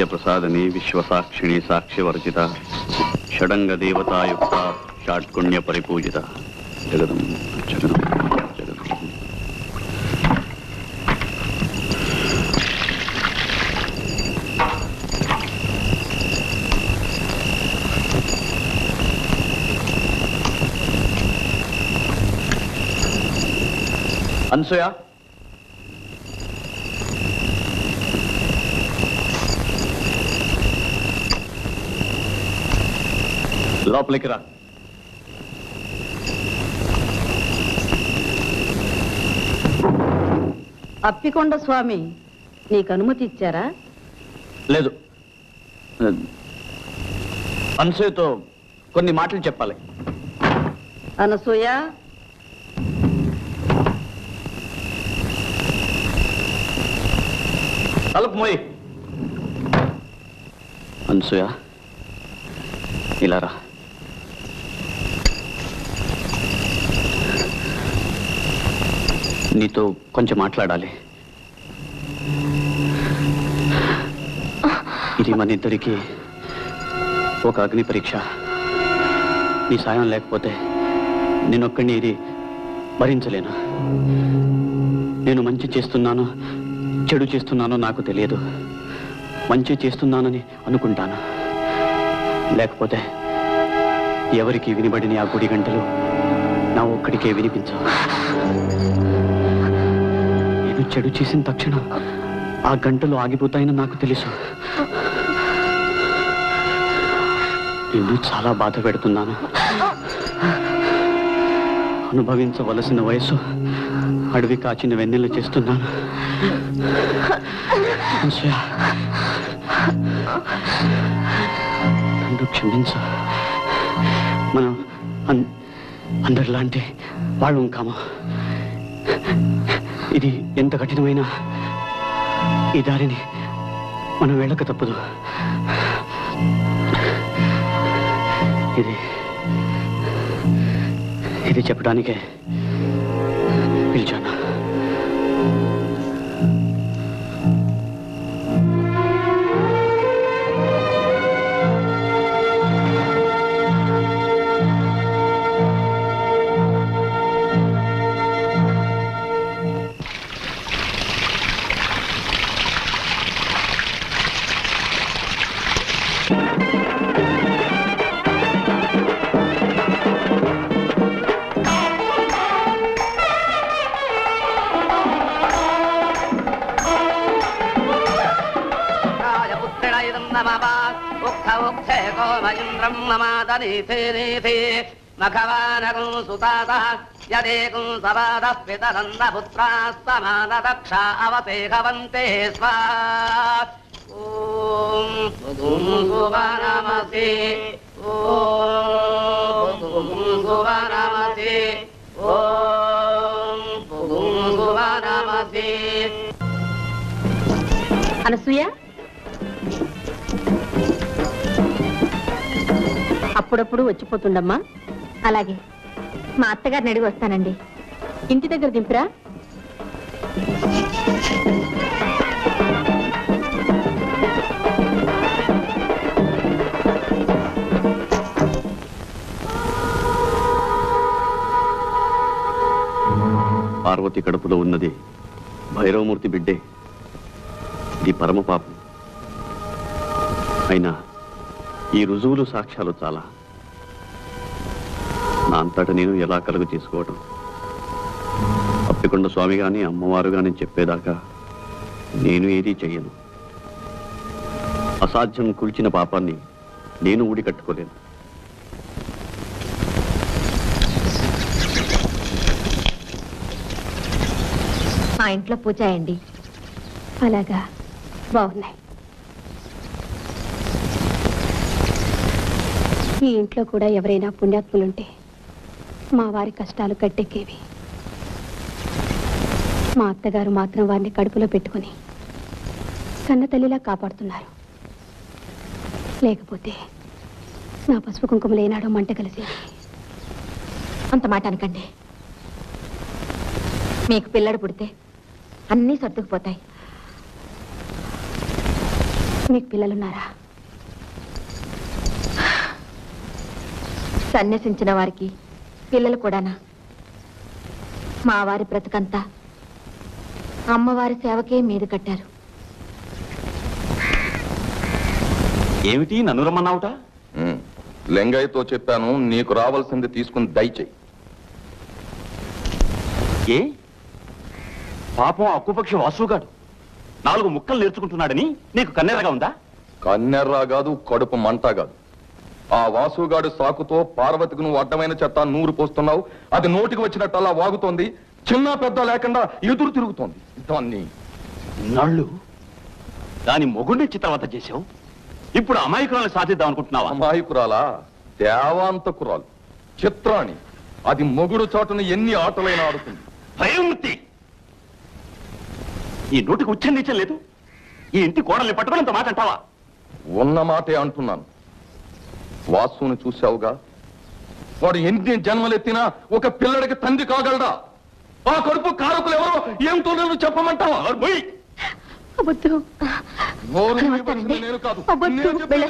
నిత్యప్రసాదిని విశ్వసాక్షిణి సాక్ష్యవర్జిత షడంగ దేవతాయుక్త షాట్కుణ్య పరిపూజిత జగదం జగదం జగదం. అనసూయ, లోపలికి రా. అప్పికొండ స్వామి నీకు అనుమతి ఇచ్చారా? లేదు, అనసూయతో కొన్ని మాటలు చెప్పాలి. అనసూయ, తలుపు మోయి. అనసూయ, ఇలా రా. నీతో కొంచెం మాట్లాడాలి. ఇది మన ఇద్దరికి ఒక అగ్ని పరీక్ష. నీ సాయం లేకపోతే నేనొక్కడిని ఇది భరించలేను. నేను మంచి చేస్తున్నాను చెడు చేస్తున్నానో నాకు తెలియదు. మంచి చేస్తున్నానని అనుకుంటాను, లేకపోతే ఎవరికి వినబడిన ఆ గుడి గంటలు నా ఒక్కడికే వినిపించవు. నేను చెడు చేసిన తక్షణం ఆ గంటలు ఆగిపోతాయని నాకు తెలుసు. నిన్ను చాలా బాధ పెడుతున్నాను. అనుభవించవలసిన వయసు అడవి కాచిన వెన్నెల చేస్తున్నాను. నన్ను క్షమించు. మనం అందరిలాంటి వాళ్ళు కాము. ఇది ఎంత కఠినమైనా ఈ దారిని మనం వెళ్ళక తప్పదు. ఇది చెప్పడానికే పిలిచాను. మఖవానకం సుతాతః యదేకం సవాదః పితరందపుత్రాస్తమానదక్షా అవతేహవంతే స్వాహా. ఓం సువానమసి, ఓం సువానమసి, ఓం సువానమసి. అనసూయ, అప్పుడప్పుడు వచ్చిపోతుండమ్మా. అలాగే, మా అత్తగారిని అడిగి వస్తానండి. ఇంటి దగ్గర దింపురా. పార్వతి కడుపులో ఉన్నది భైరవమూర్తి బిడ్డే. ఇది పరమ పాపం. అయినా ఈ రుజువులు సాక్ష్యాలు చాలా. నా అంతట నేను ఎలా కలుగు చేసుకోవడం? అప్పికొండ స్వామి గాని అమ్మవారు గాని చెప్పేదాకా నేను ఏదీ చెయ్యను. అసాధ్యం కూల్చిన పాపాన్ని నేను ఊడి కట్టుకోలేను. మా ఇంట్లో పూజ అయ్యండి. అలాగా, బాగున్నాయి. ఈ ఇంట్లో కూడా ఎవరైనా పుణ్యాత్ములుంటే మా వారి కష్టాలు గట్టెక్కేవి. మా అత్తగారు మాత్రం వారిని కడుపులో పెట్టుకుని కన్న తల్లిలా కాపాడుతున్నారు. లేకపోతే నా పసుపు కుంకుమలు ఏనాడో మంట కలిసేది. అంత మాట అనకండి. మీకు పిల్లడు పుడితే అన్నీ సర్దుకుపోతాయి. మీకు పిల్లలున్నారా? సన్యసించిన వారికి పిల్లలు కూడానా? మా వారి బ్రతుకంతా అమ్మవారి సేవకే మీద కట్టారు. ఏమిటి నన్ను రమ్మన్నావుట? లింగయ్యతో చెప్పాను, నీకు రావాల్సింది తీసుకుని దయచేయి. ఏ పాపం అక్కుపక్షి వాసుగాడు 4 ముక్కలు నేర్చుకుంటున్నాడని నీకు కన్నెరగా ఉందా? కన్నెర్రా కాదు, కడుపు మంట కాదు. ఆ వాసుగాడు సాకుతో పార్వతికి నువ్వు అడ్డమైన చెత్త నూరు పోస్తున్నావు. అది నోటికి వచ్చినట్టల్లా వాగుతోంది. చిన్న పెద్ద లేకుండా ఎదురు తిరుగుతోంది. దాన్ని నాళ్ళు దాని మొగుడిని చిత్రవత చేశావు. ఇప్పుడు అమాయకురాలను సాధిద్దాం అనుకుంటున్నావా? అమాయకురాలా? దేవాంతకురాలు, చిత్రాణి. అది మొగుడు చాటును ఎన్ని ఆటలైనా ఆడుతుంది. భయమూర్తి, ఈ నోటికి ఉచ్చరించం లేదు. ఈ ఇంటి కోడల్ని పట్టుకుని ఇంత మాట అంటావా? ఉన్న మాటే అంటున్నాను. వాసుని చూశావుగా, వాడు ఎన్ని జన్మలెత్తినా ఒక పిల్లడికి తండ్రి కాగలడా? ఆ కడుపు కారకులు ఎవరో ఏమిటో నువ్వు చెప్పమంటావా? నోరు విప్పేసింది నేను కాదు. నేను చెప్పేది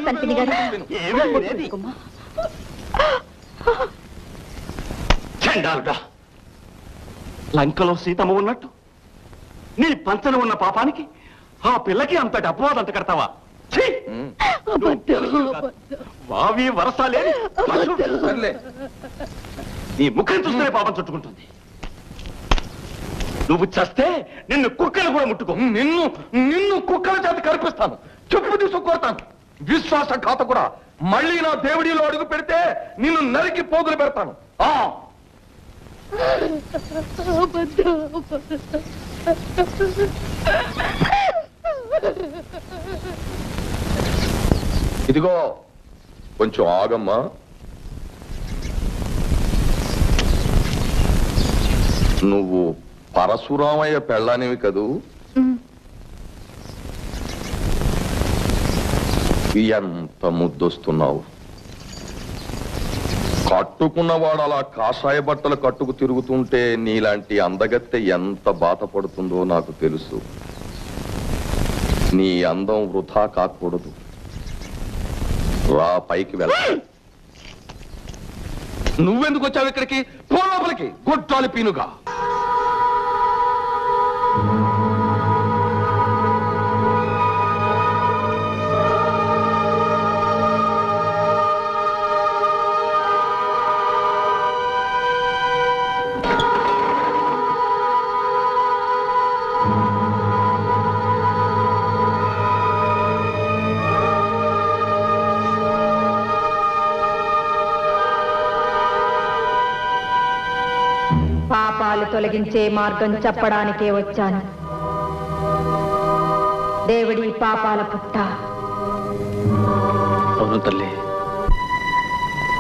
చండాలుడా, లంకలో సీతమ్మ ఉన్నట్టు నీ పంచన ఉన్న పాపానికి ఆ పిల్లకి అంతటి అపవాదం అంత కడతావా? వావి వరసాలే నీ ముఖం చూస్తేనే పాపం చుట్టుకుంటుంది. నువ్వు చస్తే నిన్ను కుక్కలు కూడా ముట్టుకో. నిన్ను కుక్కల చేత కనిపిస్తాను, చెప్పు తీసుకొడతాను. విశ్వాసఘాత కూడా మళ్ళీ నా దేవుడిలో అడుగు పెడితే నిన్ను నరికి పోగులు పెడతాను. ఇదిగో కొంచెం ఆగమ్మా. నువ్వు పరశురామయ్య పెళ్ళానివి కదూ? ఎంత ముద్దొస్తున్నావు. కట్టుకున్నవాడు అలా కాషాయ బట్టలు కట్టుకు తిరుగుతుంటే నీలాంటి అందగత్తె ఎంత బాధపడుతుందో నాకు తెలుసు. నీ అందం వృధా కాకూడదు. రా, పైకి వెళ్ళ. నువ్వెందుకు వచ్చావు ఇక్కడికి? పో లోపలికి, గొడ్డాలి పీనుగా. పాపాలు తొలగించే మార్గం చెప్పడానికే వచ్చాను. దేవుడి పాపాల పుట్ట. అవును తల్లి.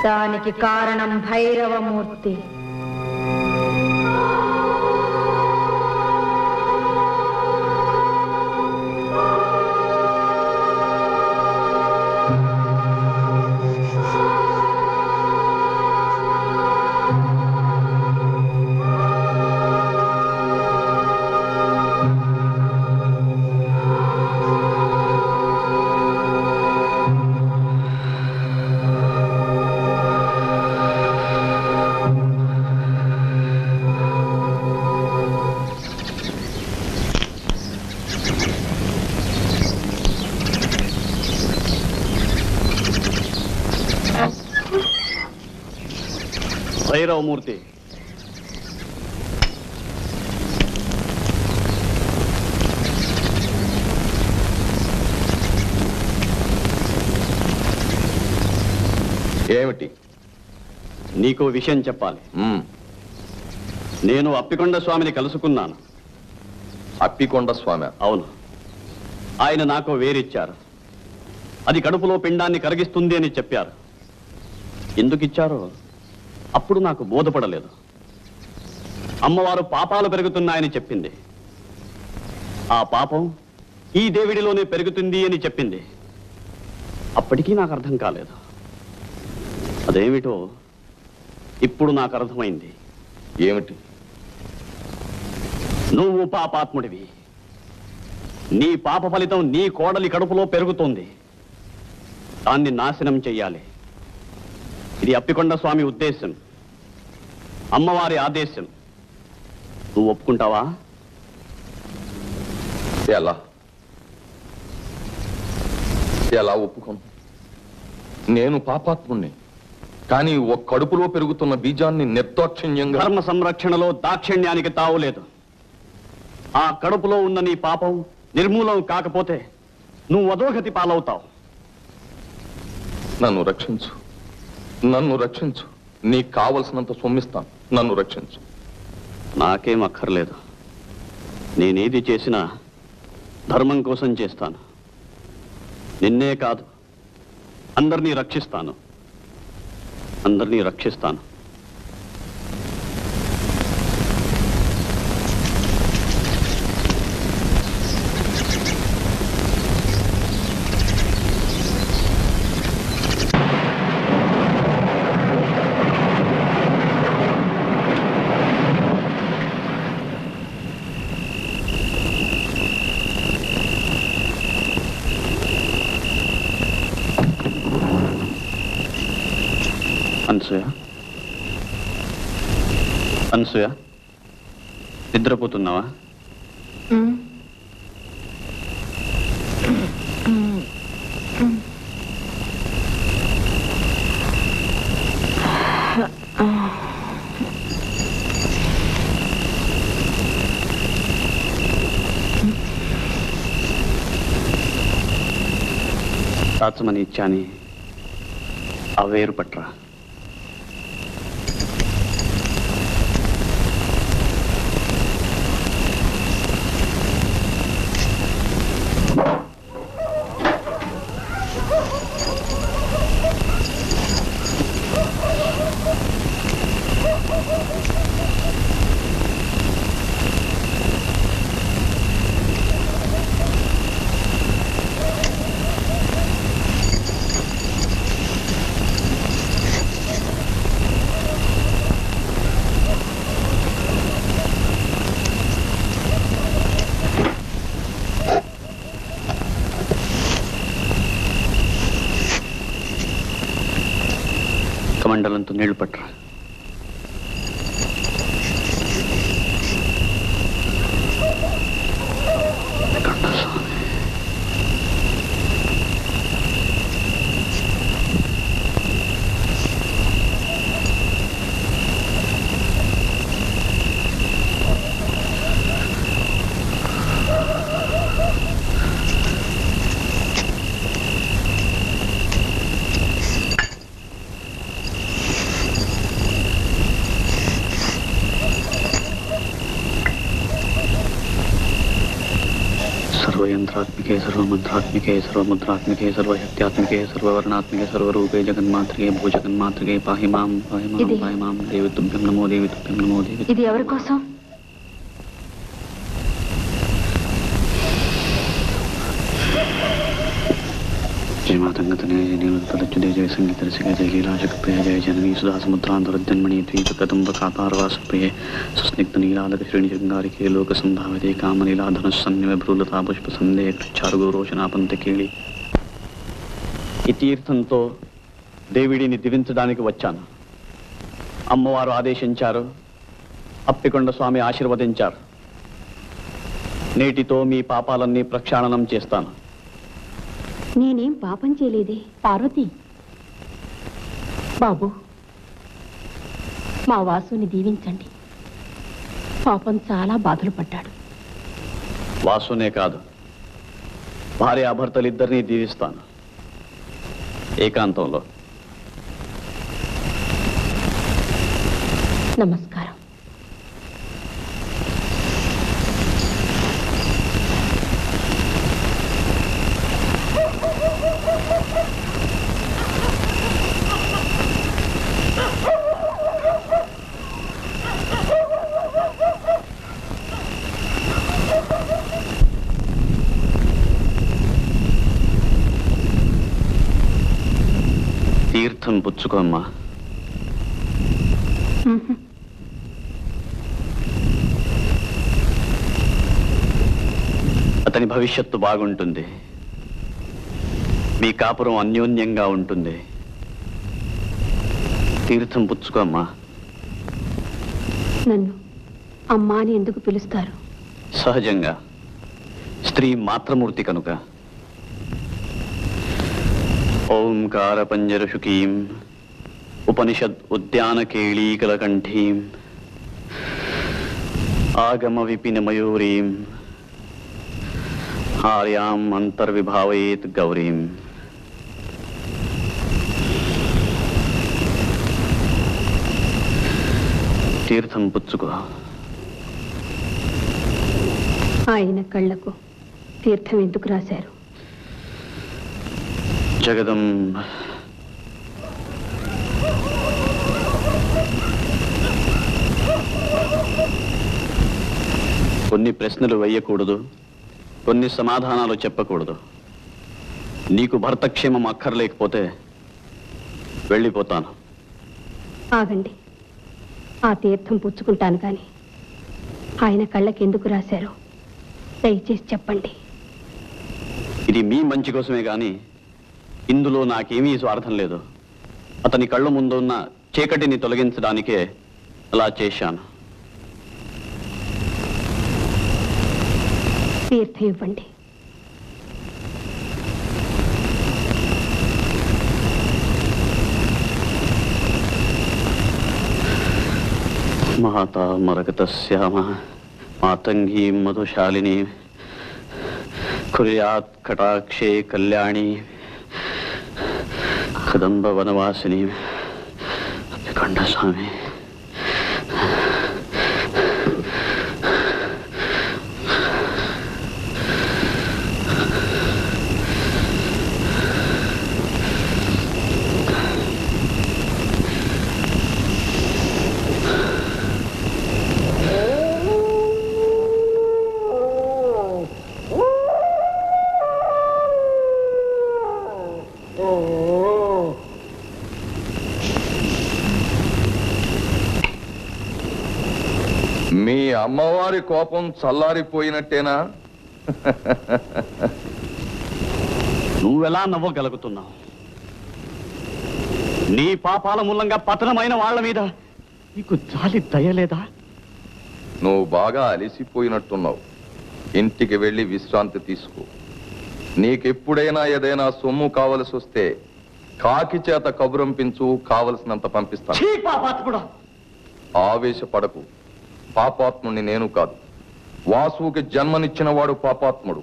దానికి కారణం భైరవమూర్తి. భైరవమూర్తి, ఏమిటి? నీకో విషయం చెప్పాలి. నేను అప్పికొండ స్వామిని కలుసుకున్నాను. అప్పికొండ స్వామి? అవును. ఆయన నాకు వేరిచ్చారు. అది కడుపులో పిండాన్ని కరిగిస్తుంది అని చెప్పారు. ఎందుకు ఇచ్చారో అప్పుడు నాకు బోధపడలేదు. అమ్మవారు పాపాలు పెరుగుతున్నాయని చెప్పింది. ఆ పాపం ఈ దేవుడిలోనే పెరుగుతుంది అని చెప్పింది. అప్పటికీ నాకు అర్థం కాలేదు. అదేమిటో ఇప్పుడు నాకు అర్థమైంది. ఏమిటి? నువ్వు పాపాత్ముడివి. నీ పాప ఫలితం నీ కోడలి కడుపులో పెరుగుతోంది. దాన్ని నాశనం చెయ్యాలి. ఇది అప్పికొండ స్వామి ఉద్దేశం, అమ్మవారి ఆదేశం. నువ్వు ఒప్పుకుంటావా? ఎలా ఎలా ఒప్పుకోను? నేను పాపాత్ముణ్ణి, కానీ ఒక కడుపులో పెరుగుతున్న బీజాన్ని నిర్దాక్షిణ్యంగా... ధర్మ సంరక్షణలో దాక్షిణ్యానికి తావులేదు. ఆ కడుపులో ఉన్న నీ పాపం నిర్మూలం కాకపోతే నువ్వు అధోగతి పాలవుతావు. నన్ను రక్షించు, నన్ను రక్షించు. నీకు కావలసినంత సొమ్మిస్తాను, నన్ను రక్షించు. నాకేం అక్కర్లేదు. నేనేది చేసినా ధర్మం కోసం చేస్తాను. నిన్నే కాదు, అందరినీ రక్షిస్తాను, అందరినీ రక్షిస్తాను. అనసూయ, అనసూయ, నిద్రపోతున్నావా? దాచమని ఇచ్చాని ఆ వేరు పట్రా. కమండలంతో నీళ్లు పట్టరా. सर्वयंत्रात्मिके सर्वमंत्रात्मिके सर्वमुद्रात्मिके सर्वशक्त्यात्मिके सर्ववर्णात्मिके सर्वरूपे जगन्मात्रिके भूजगन्मात्रिके पाहि मां पाहि मां देवी तुभ्यं नमो देवी तुभ्यं नमो देवी. ఇది ఎవరి కోసం? जय मातंगतने जय नीलतलच्युते जय संगीतरसिके जय लीलाशक्तिप्रिय जय जननी सुधा समुद्रान्तरजन्मणि द्वीपकदम्बकातारवासप्रिये सुस्निग्धनीलालकश्रेणिशृङ्गारिके लोकसंधाविते कामनीलाधनुस्सन्निभ्रूलता पुष्पसन्धे चारुगोरोचनापंतकेళి. ఈ తీర్థంతో దేవిడిని దివించడానికి వచ్చాను. అమ్మవారు ఆదేశించారు, అప్పికొండ స్వామి ఆశీర్వదించారు. నేటితో మీ పాపాలన్నీ ప్రక్షాళనం చేస్తాను. నేనేం పాపం చేయలేదే. పార్వతి, బాబు, మా వాసుని దీవించండి. పాపం చాలా బాధలు పడ్డాడు. వాసునే కాదు, భార్యాభర్తలిద్దరినీ దీవిస్తాను ఏకాంతంలో. నమస్కారం. తీర్థం పుచ్చుకోమ్మా. అతని భవిష్యత్తు బాగుంటుంది. మీ కాపురం అన్యోన్యంగా ఉంటుంది. తీర్థం పుచ్చుకో అమ్మా. నన్ను అమ్మా అని ఎందుకు పిలుస్తారు? సహజంగా స్త్రీ మాతృమూర్తి కనుక. ఓంకార పంజరశుకీం ఉపనిషద్ ఉద్యాన కేళీకలకంఠీం ఆగమ విపిన మయూరీం ఆర్యాం అంతర్విభావయేత్ గౌరీం. తీర్థం పుచ్చుకో. ఆయన కళ్ళకు తీర్థం ఎందుకు రాశారు? జగదంబ కొన్ని ప్రశ్నలు వేయకూడదు, కొన్ని సమాధానాలు చెప్పకూడదు. నీకు భర్తక్షేమం అక్కర్లేకపోతే వెళ్ళిపోతాను. ఆగండి, ఆ తీర్థం పుచ్చుకుంటాను కానీ ఆయన కళ్ళకి ఎందుకు రాశారో దయచేసి చెప్పండి. ఇది మీ మంచి కోసమే గాని ఇందులో నాకేమీ స్వార్థం లేదు. అతని కళ్ళ ముందు ఉన్న చీకటిని తొలగించడానికే అలా చేశాను. తీర్థం ఇవ్వండి. మాతా మరగతశ్యామ మాతంగీ మధుశాలిని కుర్యాత్ కటాక్షే కళ్యాణి కదంబ వనవాసిని కంఠస్వామి. మీ అమ్మవారి కోపం చల్లారిపోయినట్టేనా? నువ్వెలా నవ్వగలుగుతున్నావు? నీ పాపాల మూలంగా పతనమైన వాళ్ళ మీద నీకు జాలి దయలేదా? నువ్వు బాగా అలసిపోయినట్టున్నావు. ఇంటికి వెళ్ళి విశ్రాంతి తీసుకో. నీకెప్పుడైనా ఏదైనా సొమ్ము కావలసి వస్తే కాకి చేత కబురంపించు, కావలసినంత పంపిస్తాను. ఆవేశపడకు. పాపాత్ముడిని నేను కాదు. వాసుకి జన్మనిచ్చిన వాడు పాపాత్ముడు.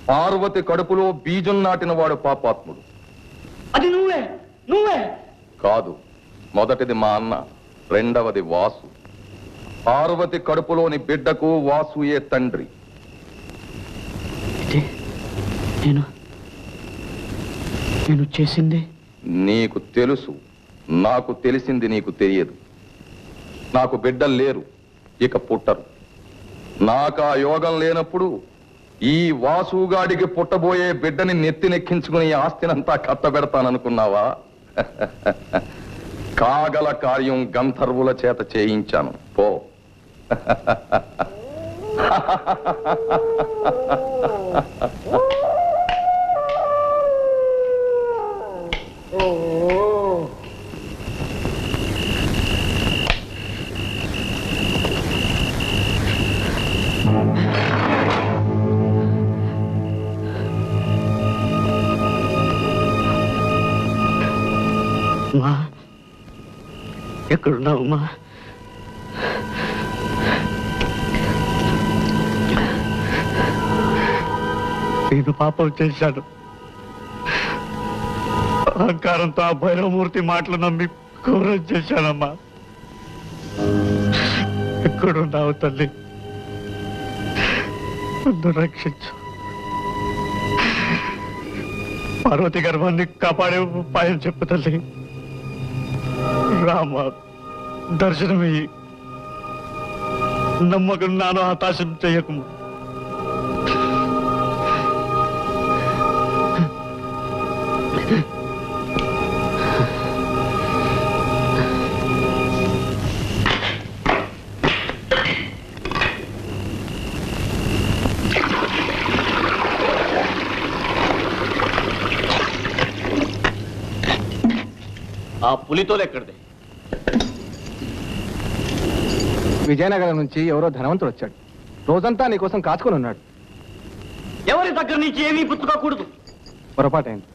పార్వతి కడుపులో బీజం నాటిన వాడు పాపాత్ముడు. అది నువ్వే నువ్వే కాదు. మొదటిది మా అన్న, రెండవది వాసు. పార్వతి కడుపులోని బిడ్డకు వాసుయే తండ్రి. నేను చేసింది నీకు తెలుసు, నాకు తెలిసింది నీకు తెలియదు. నాకు బిడ్డలు లేరు, ఇక పుట్టరు. నాకు ఆ యోగం లేనప్పుడు ఈ వాసుగాడికి పుట్టబోయే బిడ్డని నెత్తినెక్కించుకుని ఆస్తినంతా కట్టబెడతాననుకున్నావా? కాగల కార్యం గంధర్వుల చేత చేయించాను. పో. అమ్మా, ఎక్కడున్నావు అమ్మా? నేను పాపం చేశాను. అహంకారంతో ఆ భైరవమూర్తి మాటలు నమ్మి ఘోరం చేశానమ్మా. ఎక్కడున్నావు తల్లి? నన్ను రక్షించు. పార్వతి గర్భాన్ని కాపాడే ఉపాయం చెప్పు తల్లి. రామ, దర్శనమియ్యి. నమ్మకం నాను హతాశం చెయ్యకు. ఆ పులితోలు ఎక్కడిది? విజయనగరం నుంచి ఎవరో ధనవంతుడు వచ్చాడు. రోజంతా నీకోసం కాచుకొని ఉన్నాడు. ఎవరి దగ్గర నుంచి ఏమీ పుచ్చుకోకూడదు. పొరపాటైంది.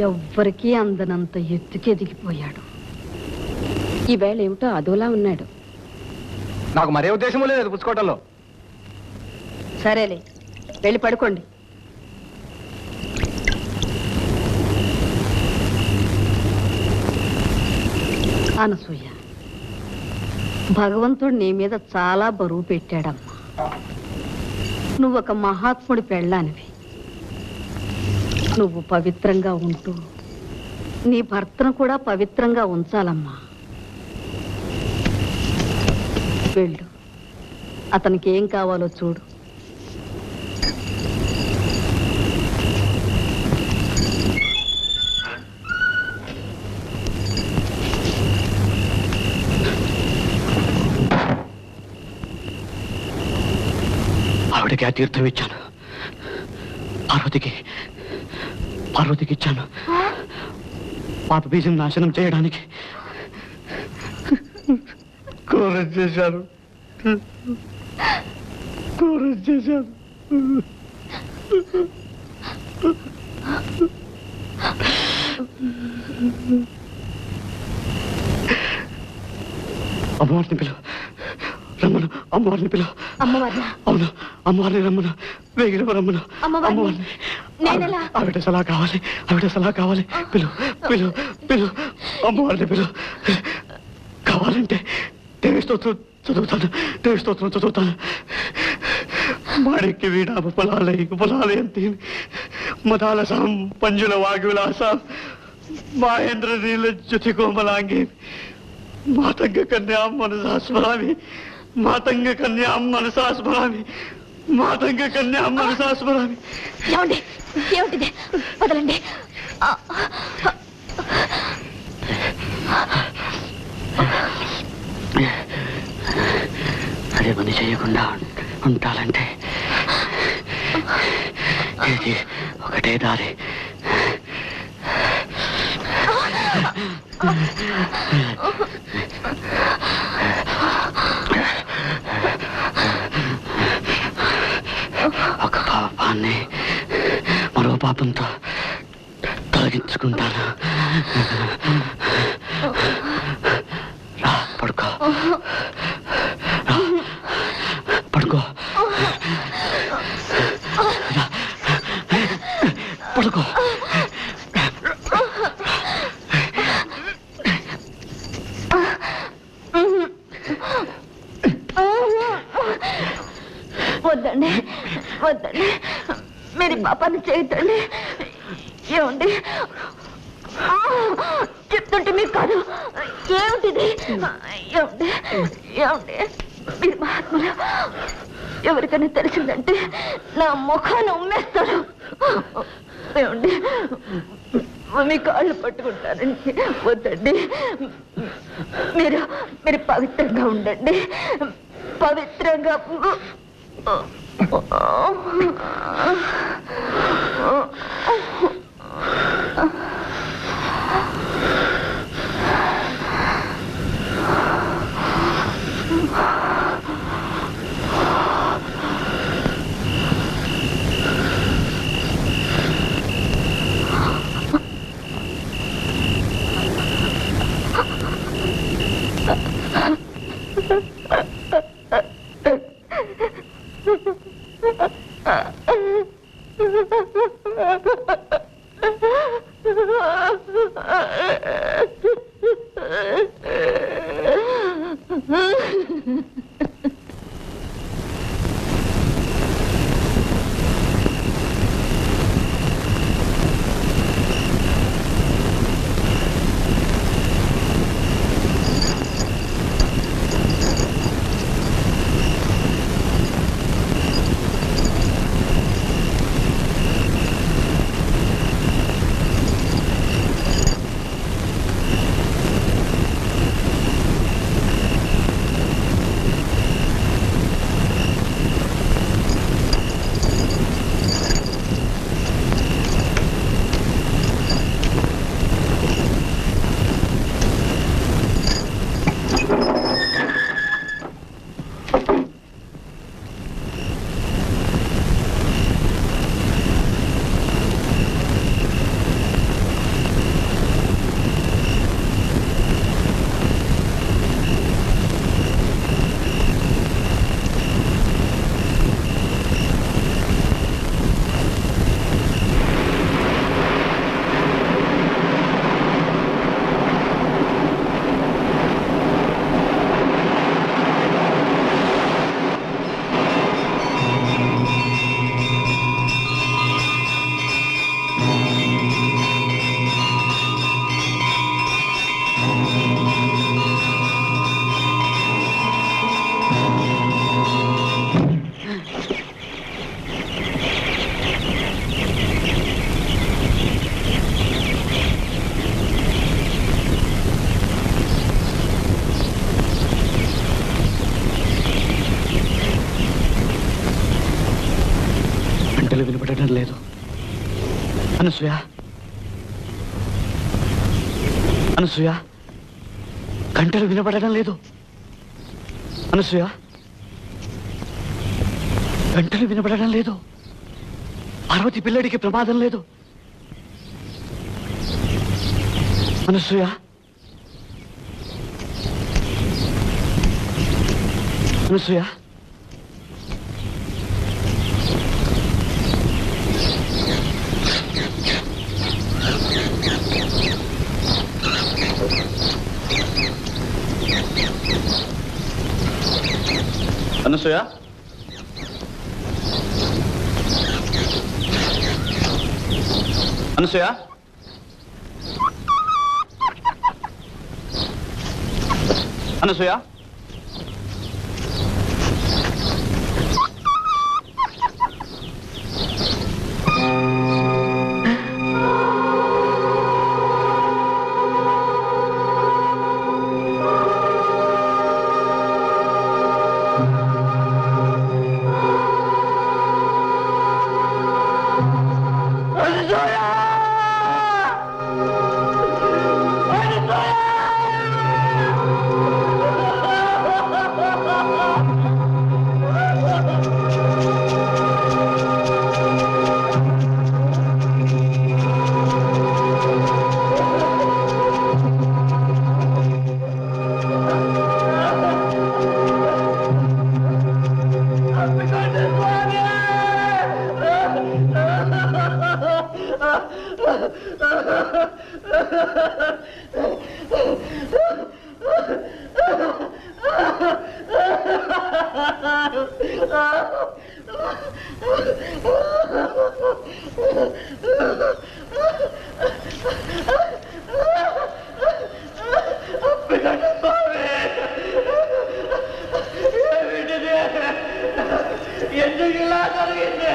ఎవ్వరికీ అందనంత ఎత్తుకి ఎదిగిపోయాడు. ఈవేళ ఏమిటో అదోలా ఉన్నాడు. నాకు మరే ఉద్దేశము లేదు పుచ్చుకోవటంలో. సరేలే, వెళ్ళి పడుకోండి. అనసూయ, భగవంతుడు నీ మీద చాలా బరువు పెట్టాడమ్మా. నువ్వొక మహాత్ముడి పెళ్ళానివి. నువ్వు పవిత్రంగా ఉంటూ నీ భర్తను కూడా పవిత్రంగా ఉంచాలమ్మా. వెళ్ళు, అతనికి ఏం కావాలో చూడు. ఆవిడకి ఆ తీర్థం ఇచ్చాను. పార్వతికి ఇచ్చాను. పాప బీజం నాశనం చేయడానికి. కోరం చేశాను. అమ్మవారిని పిలువ, రమ్మను. అమ్మవారిని పిలువ. అమ్మవారిని? అవును, అమ్మవారిని రమ్మను. వేగిన రమ్మను. అమ్మవారిని? ఆవిడ సలహా కావాలి. పిలు. అమ్మవారిని పిలు. కావాలంటే దేవి స్తోత్రం చదువుతాను. మాణిక్య వీణాభ పొలాలయంతి మదాలసాం పంజుల వాగ్విలాసాం మహేంద్ర నీల జ్యుతి కోమలాంగి మాతంగ కన్యాం మనసా స్మరామి. ఏమిటిది? వదలండి. అదే పని చేయకుండా ఉంటాలంటే ఇది ఒకటే దారి. ఒక పాపాన్ని మరో పాపంతో తొలగించుకుంటాను. రా, పడుకో. పడుకో. వద్దండి, మీరు పాపాన్ని చేయొద్దండి. ఏమండి చెప్తుంటే మీకు కాదు. ఏమిటిది? ఏమండి మీరు మహాత్ములు. ఎవరికైనా తెలిసిందంటే నా ముఖాన్ని ఉమ్మేస్తారు. ఏమండి మీ కాళ్ళు పట్టుకుంటారండి. వద్దండి, మీరు పవిత్రంగా ఉండండి. పవిత్రంగా గంటలు వినపడటం లేదు. అనసూయ, అనసూయ, గంటలు వినపడటం లేదు. అనసూయ, గంటలు వినపడటం లేదు. పార్వతి పిల్లడికి ప్రమాదం లేదు. అనసూయ, అనసూయ, అనసూయ, అనసూయ, అనసూయ, ఎందుకు ఇలా జరిగింది?